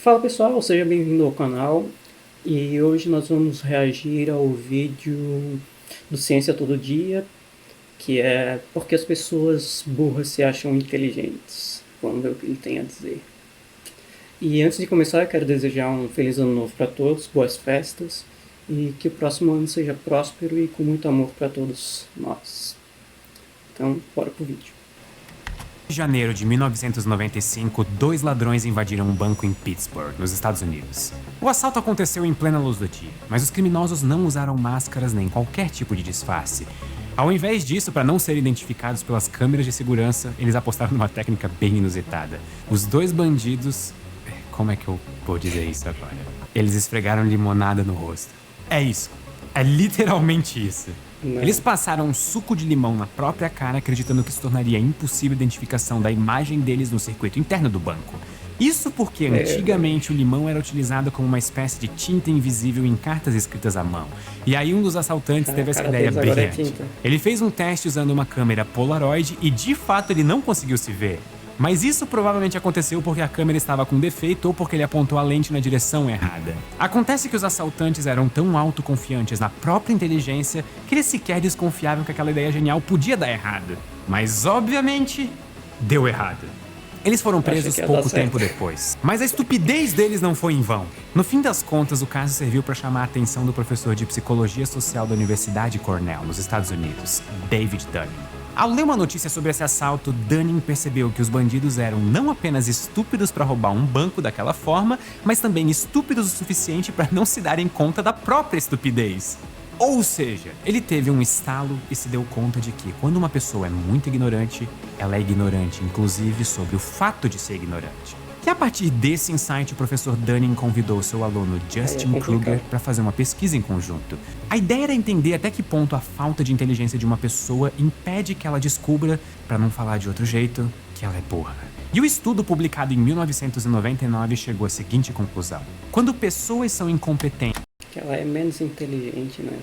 Fala pessoal, seja bem-vindo ao canal e hoje nós vamos reagir ao vídeo do Ciência Todo Dia, que é porque as pessoas burras se acham inteligentes. Vamos ver o que ele tem a dizer. E antes de começar, eu quero desejar um feliz ano novo para todos, boas festas e que o próximo ano seja próspero e com muito amor para todos nós. Então, bora pro vídeo. Em janeiro de 1995, dois ladrões invadiram um banco em Pittsburgh, nos Estados Unidos. O assalto aconteceu em plena luz do dia, mas os criminosos não usaram máscaras nem qualquer tipo de disfarce. Ao invés disso, para não serem identificados pelas câmeras de segurança, eles apostaram numa técnica bem inusitada. Os dois bandidos... Como é que eu vou dizer isso agora? Eles esfregaram limonada no rosto. É isso. É literalmente isso. Não. Eles passaram um suco de limão na própria cara, acreditando que isso tornaria impossível a identificação da imagem deles no circuito interno do banco. Isso porque antigamente o limão era utilizado como uma espécie de tinta invisível em cartas escritas à mão. E aí um dos assaltantes teve essa ideia brilhante. Ele fez um teste usando uma câmera Polaroid e de fato ele não conseguiu se ver. Mas isso provavelmente aconteceu porque a câmera estava com defeito ou porque ele apontou a lente na direção errada. Acontece que os assaltantes eram tão autoconfiantes na própria inteligência que eles sequer desconfiavam que aquela ideia genial podia dar errado. Mas obviamente, deu errado. Eles foram presos pouco tempo depois. Mas a estupidez deles não foi em vão. No fim das contas, o caso serviu para chamar a atenção do professor de Psicologia Social da Universidade Cornell, nos Estados Unidos, David Dunning. Ao ler uma notícia sobre esse assalto, Dunning percebeu que os bandidos eram não apenas estúpidos para roubar um banco daquela forma, mas também estúpidos o suficiente para não se darem conta da própria estupidez. Ou seja, ele teve um estalo e se deu conta de que, quando uma pessoa é muito ignorante, ela é ignorante, inclusive sobre o fato de ser ignorante. E a partir desse insight, o professor Dunning convidou seu aluno Justin Kruger para fazer uma pesquisa em conjunto. A ideia era entender até que ponto a falta de inteligência de uma pessoa impede que ela descubra, para não falar de outro jeito, que ela é burra. E o estudo publicado em 1999 chegou à seguinte conclusão: quando pessoas são incompetentes que ela é menos inteligente, né?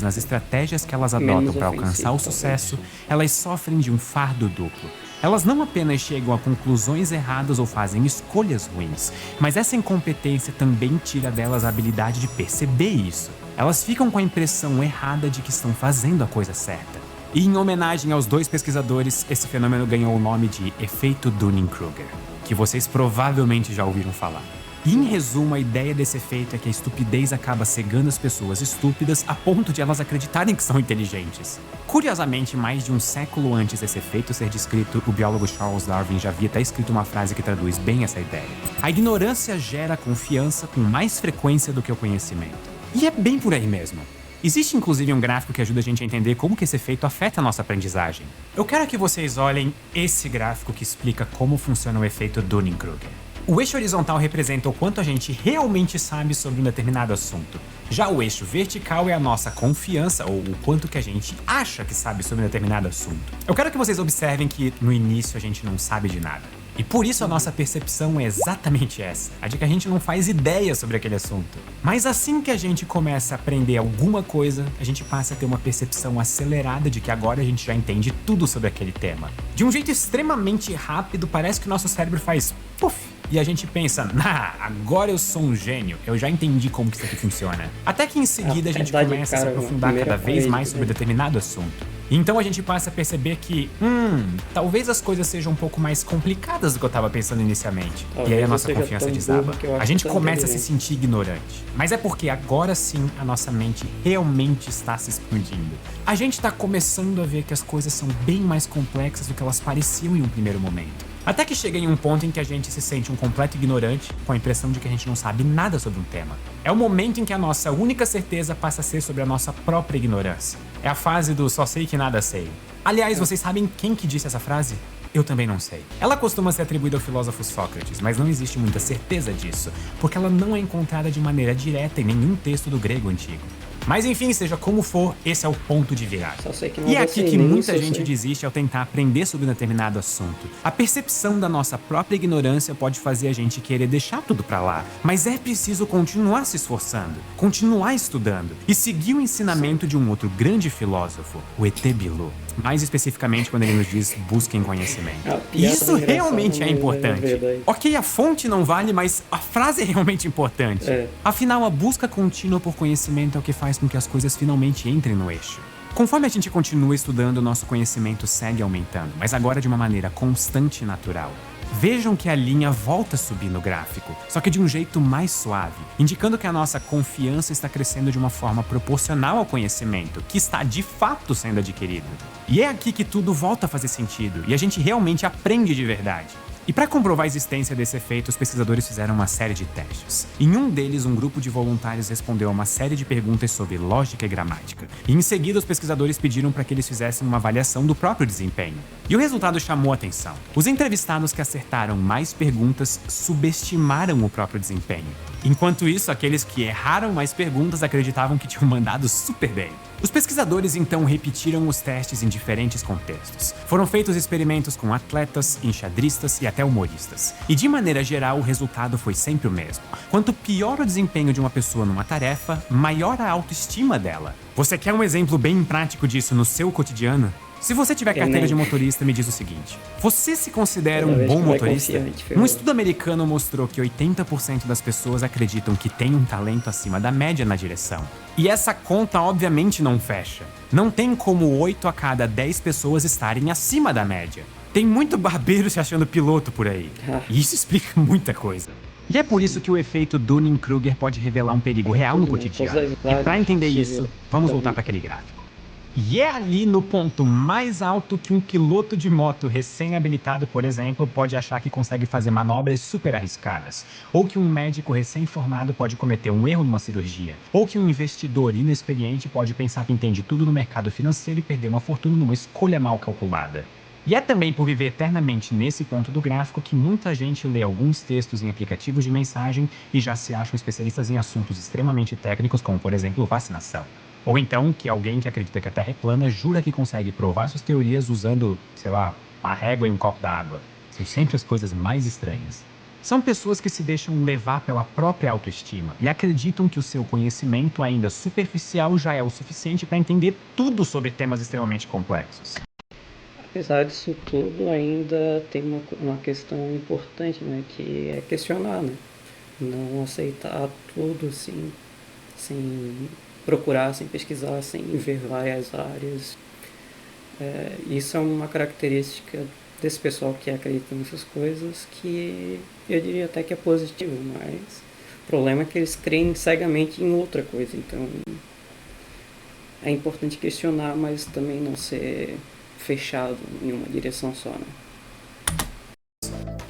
nas estratégias que elas adotam para alcançar o sucesso, elas sofrem de um fardo duplo. Elas não apenas chegam a conclusões erradas ou fazem escolhas ruins, mas essa incompetência também tira delas a habilidade de perceber isso. Elas ficam com a impressão errada de que estão fazendo a coisa certa. E em homenagem aos dois pesquisadores, esse fenômeno ganhou o nome de efeito Dunning-Kruger, que vocês provavelmente já ouviram falar. E em resumo, a ideia desse efeito é que a estupidez acaba cegando as pessoas estúpidas a ponto de elas acreditarem que são inteligentes. Curiosamente, mais de um século antes desse efeito ser descrito, o biólogo Charles Darwin já havia até escrito uma frase que traduz bem essa ideia. A ignorância gera confiança com mais frequência do que o conhecimento. E é bem por aí mesmo. Existe inclusive um gráfico que ajuda a gente a entender como que esse efeito afeta a nossa aprendizagem. Eu quero que vocês olhem esse gráfico que explica como funciona o efeito Dunning-Kruger. O eixo horizontal representa o quanto a gente realmente sabe sobre um determinado assunto. Já o eixo vertical é a nossa confiança, ou o quanto que a gente acha que sabe sobre um determinado assunto. Eu quero que vocês observem que no início a gente não sabe de nada. E por isso a nossa percepção é exatamente essa, a de que a gente não faz ideia sobre aquele assunto. Mas assim que a gente começa a aprender alguma coisa, a gente passa a ter uma percepção acelerada de que agora a gente já entende tudo sobre aquele tema. De um jeito extremamente rápido, parece que o nosso cérebro faz puff, e a gente pensa, agora eu sou um gênio, eu já entendi como que isso aqui funciona. Até que em seguida a gente começa a se aprofundar cada vez mais sobre determinado assunto. Então a gente passa a perceber que, talvez as coisas sejam um pouco mais complicadas do que eu estava pensando inicialmente. E aí a nossa confiança desaba. A gente começa a se sentir ignorante. Mas é porque agora sim a nossa mente realmente está se expandindo. A gente está começando a ver que as coisas são bem mais complexas do que elas pareciam em um primeiro momento. Até que chega em um ponto em que a gente se sente um completo ignorante, com a impressão de que a gente não sabe nada sobre um tema. É o momento em que a nossa única certeza passa a ser sobre a nossa própria ignorância. É a fase do só sei que nada sei. Aliás, vocês sabem quem que disse essa frase? Eu também não sei. Ela costuma ser atribuída ao filósofo Sócrates, mas não existe muita certeza disso, porque ela não é encontrada de maneira direta em nenhum texto do grego antigo. Mas enfim, seja como for, esse é o ponto de virada. E é aqui que muita gente desiste ao tentar aprender sobre um determinado assunto. A percepção da nossa própria ignorância pode fazer a gente querer deixar tudo pra lá, mas é preciso continuar se esforçando, continuar estudando e seguir o ensinamento de um outro grande filósofo, o E.T. Bilu. Mais especificamente quando ele nos diz busquem conhecimento. E isso realmente é importante. Ok, a fonte não vale, mas a frase é realmente importante. Afinal, a busca contínua por conhecimento é o que faz com que as coisas finalmente entrem no eixo. Conforme a gente continua estudando, nosso conhecimento segue aumentando, mas agora de uma maneira constante e natural. Vejam que a linha volta a subir no gráfico, só que de um jeito mais suave, indicando que a nossa confiança está crescendo de uma forma proporcional ao conhecimento, que está de fato sendo adquirido. E é aqui que tudo volta a fazer sentido, e a gente realmente aprende de verdade. E para comprovar a existência desse efeito, os pesquisadores fizeram uma série de testes. Em um deles, um grupo de voluntários respondeu a uma série de perguntas sobre lógica e gramática. E em seguida, os pesquisadores pediram para que eles fizessem uma avaliação do próprio desempenho. E o resultado chamou a atenção. Os entrevistados que acertaram mais perguntas subestimaram o próprio desempenho. Enquanto isso, aqueles que erraram mais perguntas acreditavam que tinham mandado super bem. Os pesquisadores então repetiram os testes em diferentes contextos. Foram feitos experimentos com atletas, enxadristas e até humoristas. E de maneira geral, o resultado foi sempre o mesmo. Quanto pior o desempenho de uma pessoa numa tarefa, maior a autoestima dela. Você quer um exemplo bem prático disso no seu cotidiano? Se você tiver carteira de motorista, me diz o seguinte: você se considera um bom motorista? Um estudo americano mostrou que 80% das pessoas acreditam que tem um talento acima da média na direção. E essa conta obviamente não fecha. Não tem como 8 a cada 10 pessoas estarem acima da média. Tem muito barbeiro se achando piloto por aí. E isso explica muita coisa. E é por isso que o efeito Dunning-Kruger pode revelar um perigo real no cotidiano. E para entender isso, vamos voltar para aquele gráfico. E é ali no ponto mais alto que um piloto de moto recém-habilitado, por exemplo, pode achar que consegue fazer manobras super arriscadas. Ou que um médico recém-formado pode cometer um erro numa cirurgia. Ou que um investidor inexperiente pode pensar que entende tudo no mercado financeiro e perder uma fortuna numa escolha mal calculada. E é também por viver eternamente nesse ponto do gráfico que muita gente lê alguns textos em aplicativos de mensagem e já se acham especialistas em assuntos extremamente técnicos, como por exemplo vacinação. Ou então que alguém que acredita que a Terra é plana jura que consegue provar suas teorias usando, sei lá, uma régua e um copo d'água. São sempre as coisas mais estranhas. São pessoas que se deixam levar pela própria autoestima e acreditam que o seu conhecimento ainda superficial já é o suficiente para entender tudo sobre temas extremamente complexos. Apesar disso tudo, ainda tem uma questão importante, né, que é questionar, né? Não aceitar tudo assim, sem procurar, sem pesquisar, sem ver várias áreas. Isso é uma característica desse pessoal que acredita nessas coisas que eu diria até que é positivo, mas o problema é que eles creem cegamente em outra coisa. Então é importante questionar, mas também não ser fechado em uma direção só, né?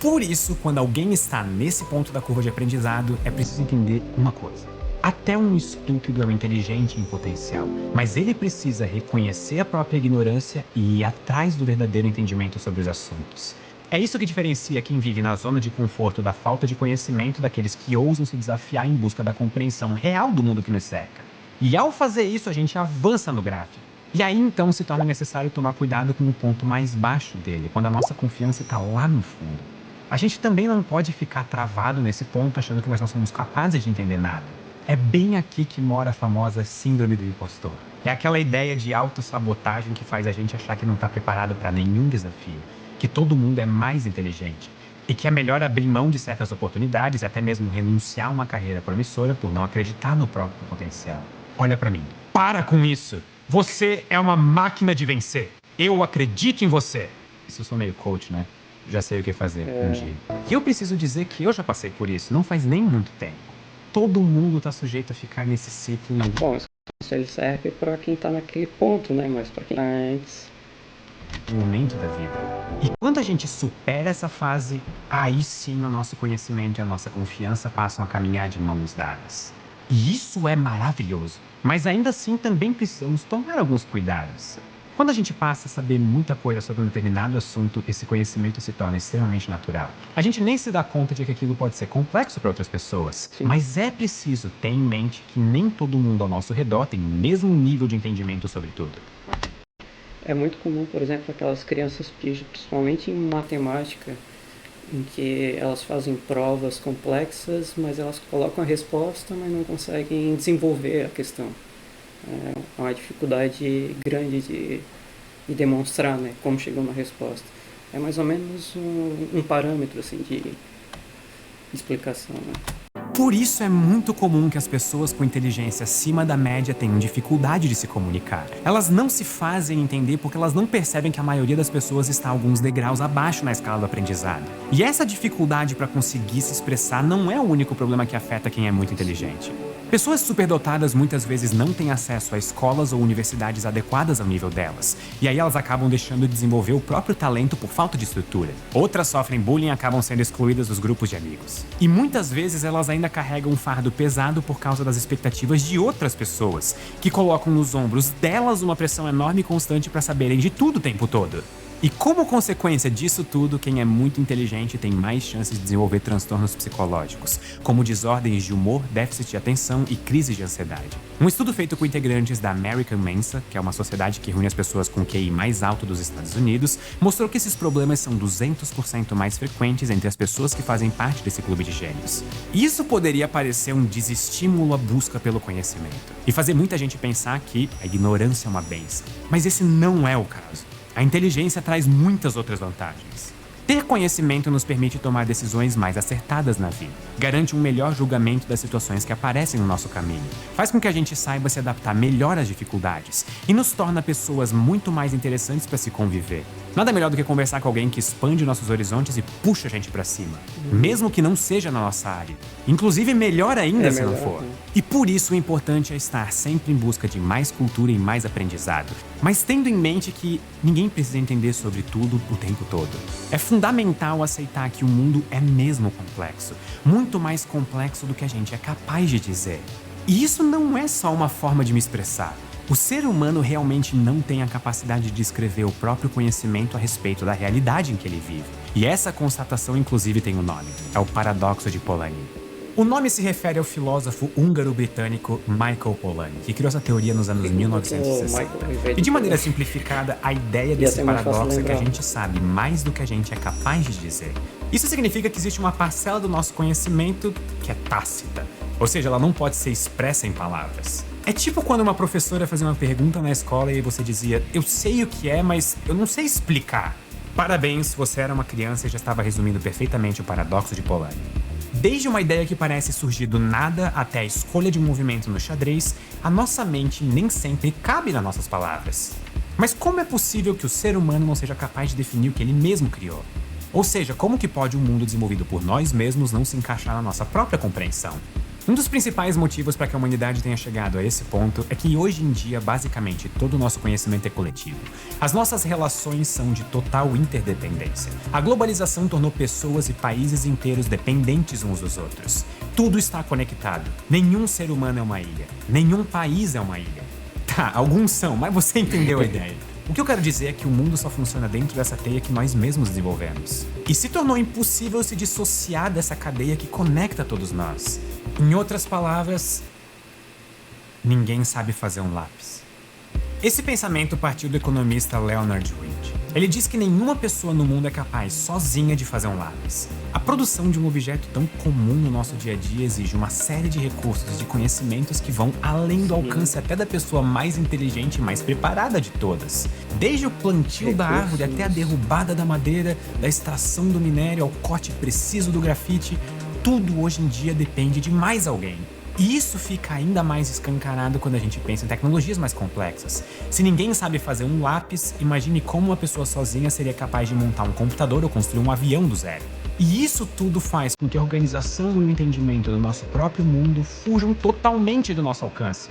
Por isso, quando alguém está nesse ponto da curva de aprendizado, é preciso entender uma coisa. Até um estúpido é um inteligente em potencial, mas ele precisa reconhecer a própria ignorância e ir atrás do verdadeiro entendimento sobre os assuntos. É isso que diferencia quem vive na zona de conforto da falta de conhecimento daqueles que ousam se desafiar em busca da compreensão real do mundo que nos cerca. E ao fazer isso, a gente avança no gráfico. E aí então se torna necessário tomar cuidado com o ponto mais baixo dele, quando a nossa confiança está lá no fundo. A gente também não pode ficar travado nesse ponto achando que nós não somos capazes de entender nada. É bem aqui que mora a famosa síndrome do impostor. É aquela ideia de autossabotagem que faz a gente achar que não está preparado para nenhum desafio, que todo mundo é mais inteligente e que é melhor abrir mão de certas oportunidades e até mesmo renunciar a uma carreira promissora por não acreditar no próprio potencial. Olha para mim. Para com isso! Você é uma máquina de vencer. Eu acredito em você. Isso eu sou meio coach, né? Já sei o que fazer um dia. E eu preciso dizer que eu já passei por isso, não faz nem muito tempo. Todo mundo tá sujeito a ficar nesse ciclo. Bom, isso ele serve pra quem tá naquele ponto, né? Mas pra quem tá antes, momento da vida. E quando a gente supera essa fase, aí sim o nosso conhecimento e a nossa confiança passam a caminhar de mãos dadas. E isso é maravilhoso. Mas ainda assim também precisamos tomar alguns cuidados. Quando a gente passa a saber muita coisa sobre um determinado assunto, esse conhecimento se torna extremamente natural. A gente nem se dá conta de que aquilo pode ser complexo para outras pessoas. Sim. Mas é preciso ter em mente que nem todo mundo ao nosso redor tem o mesmo nível de entendimento sobre tudo. É muito comum, por exemplo, aquelas crianças, principalmente em matemática, em que elas fazem provas complexas, mas elas colocam a resposta, mas não conseguem desenvolver a questão. É uma dificuldade grande e demonstrar, né, como chegou na resposta. É mais ou menos um parâmetro assim, de explicação. Né? Por isso é muito comum que as pessoas com inteligência acima da média tenham dificuldade de se comunicar. Elas não se fazem entender porque elas não percebem que a maioria das pessoas está alguns degraus abaixo na escala do aprendizado. E essa dificuldade para conseguir se expressar não é o único problema que afeta quem é muito inteligente. Pessoas superdotadas muitas vezes não têm acesso a escolas ou universidades adequadas ao nível delas, e aí elas acabam deixando de desenvolver o próprio talento por falta de estrutura. Outras sofrem bullying e acabam sendo excluídas dos grupos de amigos. E muitas vezes elas ainda carregam um fardo pesado por causa das expectativas de outras pessoas, que colocam nos ombros delas uma pressão enorme e constante para saberem de tudo o tempo todo. E como consequência disso tudo, quem é muito inteligente tem mais chances de desenvolver transtornos psicológicos, como desordens de humor, déficit de atenção e crises de ansiedade. Um estudo feito com integrantes da American Mensa, que é uma sociedade que reúne as pessoas com QI mais alto dos Estados Unidos, mostrou que esses problemas são 200% mais frequentes entre as pessoas que fazem parte desse clube de gênios. Isso poderia parecer um desestímulo à busca pelo conhecimento, e fazer muita gente pensar que a ignorância é uma bênção. Mas esse não é o caso. A inteligência traz muitas outras vantagens. Ter conhecimento nos permite tomar decisões mais acertadas na vida. Garante um melhor julgamento das situações que aparecem no nosso caminho. Faz com que a gente saiba se adaptar melhor às dificuldades e nos torna pessoas muito mais interessantes para se conviver. Nada melhor do que conversar com alguém que expande nossos horizontes e puxa a gente para cima, mesmo que não seja na nossa área. Inclusive, melhor ainda se não for. E por isso o importante é estar sempre em busca de mais cultura e mais aprendizado, mas tendo em mente que ninguém precisa entender sobre tudo o tempo todo. É fundamental aceitar que o mundo é mesmo complexo, muito mais complexo do que a gente é capaz de dizer. E isso não é só uma forma de me expressar. O ser humano realmente não tem a capacidade de descrever o próprio conhecimento a respeito da realidade em que ele vive. E essa constatação, inclusive, tem um nome. É o paradoxo de Polanyi. O nome se refere ao filósofo húngaro-britânico Michael Polanyi, que criou essa teoria nos anos 1960. E de maneira simplificada, a ideia desse paradoxo é que a gente sabe mais do que a gente é capaz de dizer. Isso significa que existe uma parcela do nosso conhecimento que é tácita, ou seja, ela não pode ser expressa em palavras. É tipo quando uma professora fazia uma pergunta na escola e você dizia: eu sei o que é, mas eu não sei explicar. Parabéns, você era uma criança e já estava resumindo perfeitamente o paradoxo de Polanyi. Desde uma ideia que parece surgir do nada até a escolha de um movimento no xadrez, a nossa mente nem sempre cabe nas nossas palavras. Mas como é possível que o ser humano não seja capaz de definir o que ele mesmo criou? Ou seja, como que pode um mundo desenvolvido por nós mesmos não se encaixar na nossa própria compreensão? Um dos principais motivos para que a humanidade tenha chegado a esse ponto é que hoje em dia, basicamente, todo o nosso conhecimento é coletivo. As nossas relações são de total interdependência. A globalização tornou pessoas e países inteiros dependentes uns dos outros. Tudo está conectado. Nenhum ser humano é uma ilha. Nenhum país é uma ilha. Tá, alguns são, mas você entendeu a ideia. O que eu quero dizer é que o mundo só funciona dentro dessa teia que nós mesmos desenvolvemos. E se tornou impossível se dissociar dessa cadeia que conecta todos nós. Em outras palavras, ninguém sabe fazer um lápis. Esse pensamento partiu do economista Leonard Read. Ele diz que nenhuma pessoa no mundo é capaz, sozinha, de fazer um lápis. A produção de um objeto tão comum no nosso dia a dia exige uma série de recursos e de conhecimentos que vão além do alcance até da pessoa mais inteligente e mais preparada de todas. Desde o plantio da árvore até a derrubada da madeira, da extração do minério ao corte preciso do grafite, tudo hoje em dia depende de mais alguém. E isso fica ainda mais escancarado quando a gente pensa em tecnologias mais complexas. Se ninguém sabe fazer um lápis, imagine como uma pessoa sozinha seria capaz de montar um computador ou construir um avião do zero. E isso tudo faz com que a organização e o entendimento do nosso próprio mundo fujam totalmente do nosso alcance.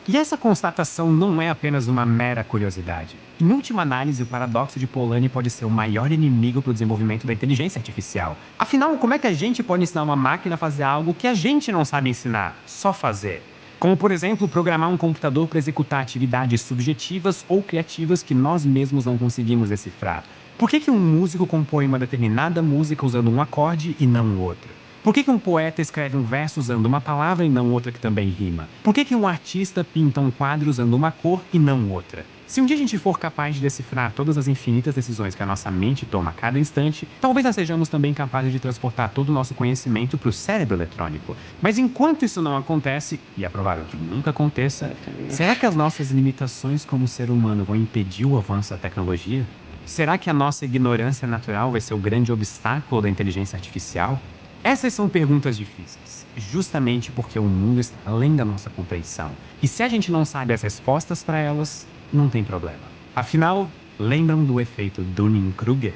E essa constatação não é apenas uma mera curiosidade. Em última análise, o paradoxo de Polanyi pode ser o maior inimigo para o desenvolvimento da inteligência artificial. Afinal, como é que a gente pode ensinar uma máquina a fazer algo que a gente não sabe ensinar, só fazer? Como, por exemplo, programar um computador para executar atividades subjetivas ou criativas que nós mesmos não conseguimos decifrar. Por que um músico compõe uma determinada música usando um acorde e não o outro? Por que um poeta escreve um verso usando uma palavra e não outra que também rima? Por que um artista pinta um quadro usando uma cor e não outra? Se um dia a gente for capaz de decifrar todas as infinitas decisões que a nossa mente toma a cada instante, talvez nós sejamos também capazes de transportar todo o nosso conhecimento para o cérebro eletrônico. Mas enquanto isso não acontece, e é provável que nunca aconteça, será que as nossas limitações como ser humano vão impedir o avanço da tecnologia? Será que a nossa ignorância natural vai ser o grande obstáculo da inteligência artificial? Essas são perguntas difíceis, justamente porque o mundo está além da nossa compreensão. E se a gente não sabe as respostas para elas, não tem problema. Afinal, lembram do efeito Dunning-Kruger?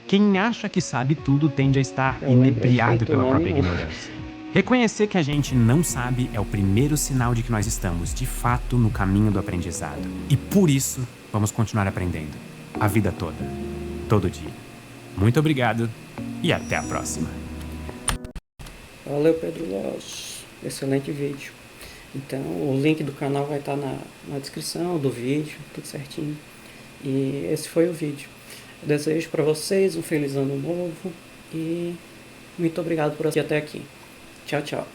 Quem acha que sabe tudo tende a estar inebriado pela própria ignorância. Reconhecer que a gente não sabe é o primeiro sinal de que nós estamos, de fato, no caminho do aprendizado. E por isso, vamos continuar aprendendo. A vida toda. Todo dia. Muito obrigado e até a próxima. Valeu, Pedro Loss. Excelente vídeo. Então, o link do canal vai estar na descrição do vídeo, tudo certinho. E esse foi o vídeo. Eu desejo para vocês um feliz ano novo e muito obrigado por assistir até aqui. Tchau, tchau.